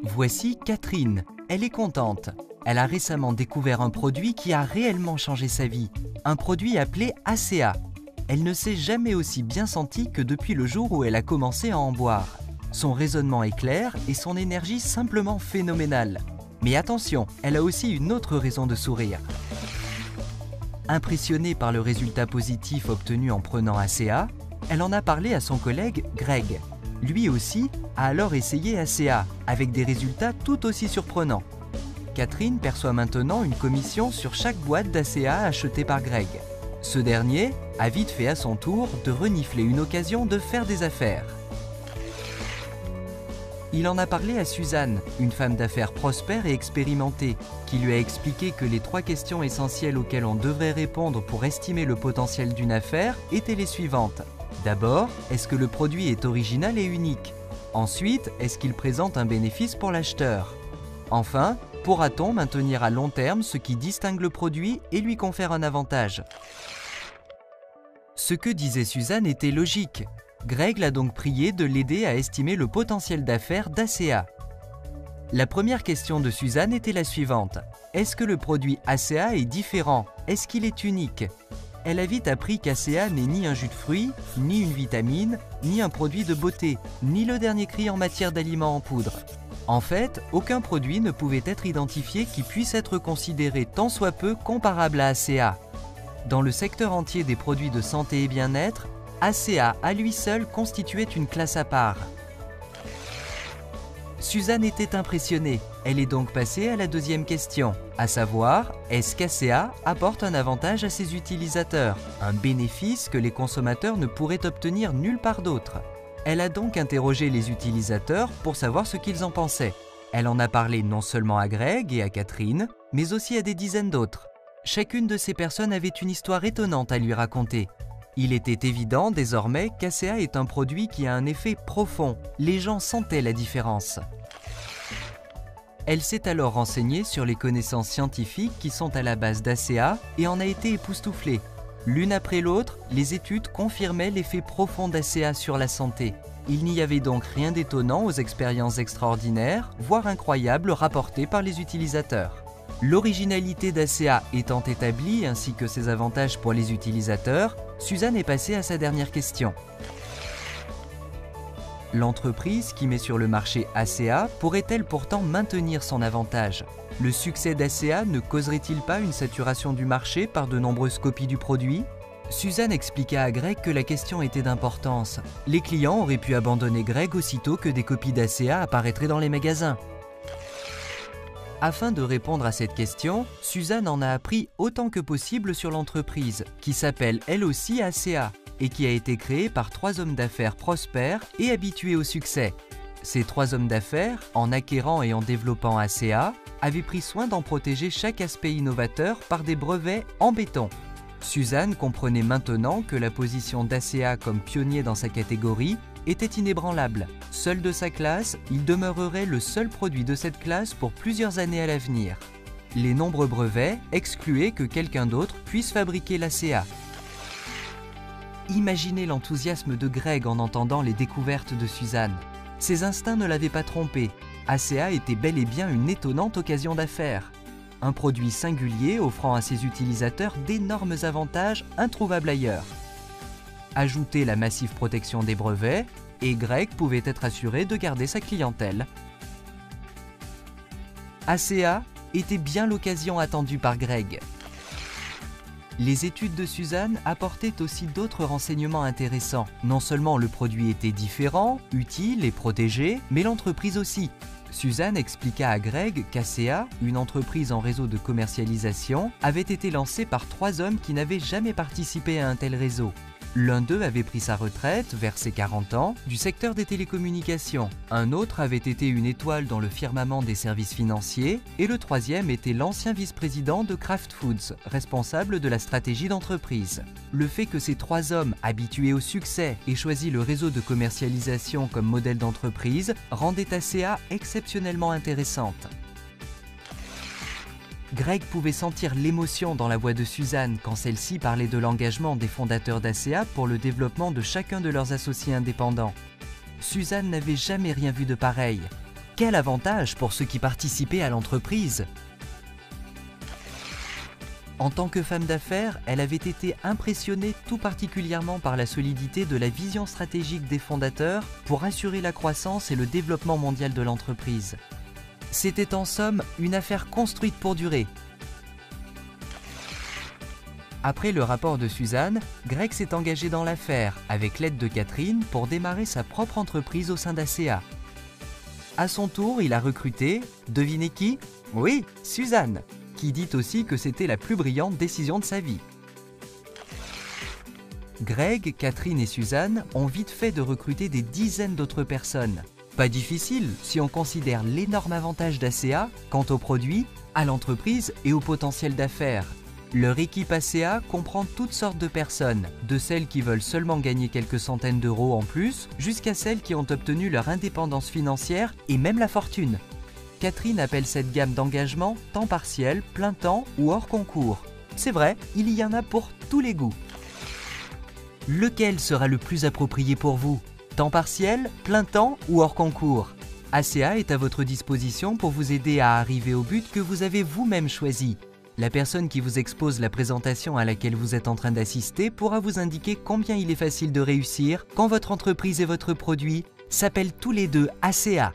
Voici Catherine. Elle est contente. Elle a récemment découvert un produit qui a réellement changé sa vie. Un produit appelé ACA. Elle ne s'est jamais aussi bien sentie que depuis le jour où elle a commencé à en boire. Son raisonnement est clair et son énergie simplement phénoménale. Mais attention, elle a aussi une autre raison de sourire. Impressionnée par le résultat positif obtenu en prenant ACA, elle en a parlé à son collègue Greg. Lui aussi a alors essayé ACA, avec des résultats tout aussi surprenants. Catherine perçoit maintenant une commission sur chaque boîte d'ACA achetée par Greg. Ce dernier a vite fait à son tour de renifler une occasion de faire des affaires. Il en a parlé à Suzanne, une femme d'affaires prospère et expérimentée, qui lui a expliqué que les 3 questions essentielles auxquelles on devrait répondre pour estimer le potentiel d'une affaire étaient les suivantes. D'abord, est-ce que le produit est original et unique? Ensuite, est-ce qu'il présente un bénéfice pour l'acheteur? Enfin, pourra-t-on maintenir à long terme ce qui distingue le produit et lui confère un avantage? Ce que disait Suzanne était logique. Greg l'a donc prié de l'aider à estimer le potentiel d'affaires d'ACA. La première question de Suzanne était la suivante. Est-ce que le produit ACA est différent? Est-ce qu'il est unique? Elle a vite appris qu'ACA n'est ni un jus de fruits, ni une vitamine, ni un produit de beauté, ni le dernier cri en matière d'aliments en poudre. En fait, aucun produit ne pouvait être identifié qui puisse être considéré tant soit peu comparable à ACA. Dans le secteur entier des produits de santé et bien-être, ACA à lui seul constituait une classe à part. Suzanne était impressionnée. Elle est donc passée à la deuxième question, à savoir, est-ce qu'ACA apporte un avantage à ses utilisateurs, un bénéfice que les consommateurs ne pourraient obtenir nulle part d'autre? Elle a donc interrogé les utilisateurs pour savoir ce qu'ils en pensaient. Elle en a parlé non seulement à Greg et à Catherine, mais aussi à des dizaines d'autres. Chacune de ces personnes avait une histoire étonnante à lui raconter. Il était évident désormais qu'ACA est un produit qui a un effet profond. Les gens sentaient la différence. Elle s'est alors renseignée sur les connaissances scientifiques qui sont à la base d'ACA et en a été époustouflée. L'une après l'autre, les études confirmaient l'effet profond d'ACA sur la santé. Il n'y avait donc rien d'étonnant aux expériences extraordinaires, voire incroyables rapportées par les utilisateurs. L'originalité d'ACA étant établie ainsi que ses avantages pour les utilisateurs, Suzanne est passée à sa dernière question. L'entreprise qui met sur le marché ACA pourrait-elle pourtant maintenir son avantage? Le succès d'ACA ne causerait-il pas une saturation du marché par de nombreuses copies du produit? Suzanne expliqua à Greg que la question était d'importance. Les clients auraient pu abandonner Greg aussitôt que des copies d'ACA apparaîtraient dans les magasins. Afin de répondre à cette question, Suzanne en a appris autant que possible sur l'entreprise, qui s'appelle elle aussi ACA, et qui a été créée par 3 hommes d'affaires prospères et habitués au succès. Ces 3 hommes d'affaires, en acquérant et en développant ACA, avaient pris soin d'en protéger chaque aspect innovateur par des brevets en béton. Suzanne comprenait maintenant que la position d'ACA comme pionnier dans sa catégorie était inébranlable. Seul de sa classe, il demeurerait le seul produit de cette classe pour plusieurs années à l'avenir. Les nombreux brevets excluaient que quelqu'un d'autre puisse fabriquer l'ACA. Imaginez l'enthousiasme de Greg en entendant les découvertes de Suzanne. Ses instincts ne l'avaient pas trompé. ACA était bel et bien une étonnante occasion d'affaires. Un produit singulier offrant à ses utilisateurs d'énormes avantages introuvables ailleurs. Ajoutez la massive protection des brevets, et Greg pouvait être assuré de garder sa clientèle. ACA était bien l'occasion attendue par Greg. Les études de Suzanne apportaient aussi d'autres renseignements intéressants. Non seulement le produit était différent, utile et protégé, mais l'entreprise aussi. Suzanne expliqua à Greg qu'ACA, une entreprise en réseau de commercialisation, avait été lancée par 3 hommes qui n'avaient jamais participé à un tel réseau. L'un d'eux avait pris sa retraite, vers ses 40 ans, du secteur des télécommunications. Un autre avait été une étoile dans le firmament des services financiers, et le troisième était l'ancien vice-président de Kraft Foods, responsable de la stratégie d'entreprise. Le fait que ces 3 hommes, habitués au succès, aient choisi le réseau de commercialisation comme modèle d'entreprise, rendait ACA exceptionnellement intéressante. Greg pouvait sentir l'émotion dans la voix de Suzanne quand celle-ci parlait de l'engagement des fondateurs d'ACA pour le développement de chacun de leurs associés indépendants. Suzanne n'avait jamais rien vu de pareil. Quel avantage pour ceux qui participaient à l'entreprise! En tant que femme d'affaires, elle avait été impressionnée tout particulièrement par la solidité de la vision stratégique des fondateurs pour assurer la croissance et le développement mondial de l'entreprise. C'était en somme une affaire construite pour durer. Après le rapport de Suzanne, Greg s'est engagé dans l'affaire avec l'aide de Catherine pour démarrer sa propre entreprise au sein d'ACA. À son tour, il a recruté, devinez qui? Oui, Suzanne, qui dit aussi que c'était la plus brillante décision de sa vie. Greg, Catherine et Suzanne ont vite fait de recruter des dizaines d'autres personnes. Pas difficile si on considère l'énorme avantage d'ACA quant aux produits, à l'entreprise et au potentiel d'affaires. Leur équipe ACA comprend toutes sortes de personnes, de celles qui veulent seulement gagner quelques centaines d'euros en plus, jusqu'à celles qui ont obtenu leur indépendance financière et même la fortune. Catherine appelle cette gamme d'engagement temps partiel, plein temps ou hors concours. C'est vrai, il y en a pour tous les goûts. Lequel sera le plus approprié pour vous? Temps partiel, plein temps ou hors concours? ACA est à votre disposition pour vous aider à arriver au but que vous avez vous-même choisi. La personne qui vous expose la présentation à laquelle vous êtes en train d'assister pourra vous indiquer combien il est facile de réussir quand votre entreprise et votre produit s'appellent tous les deux ACA.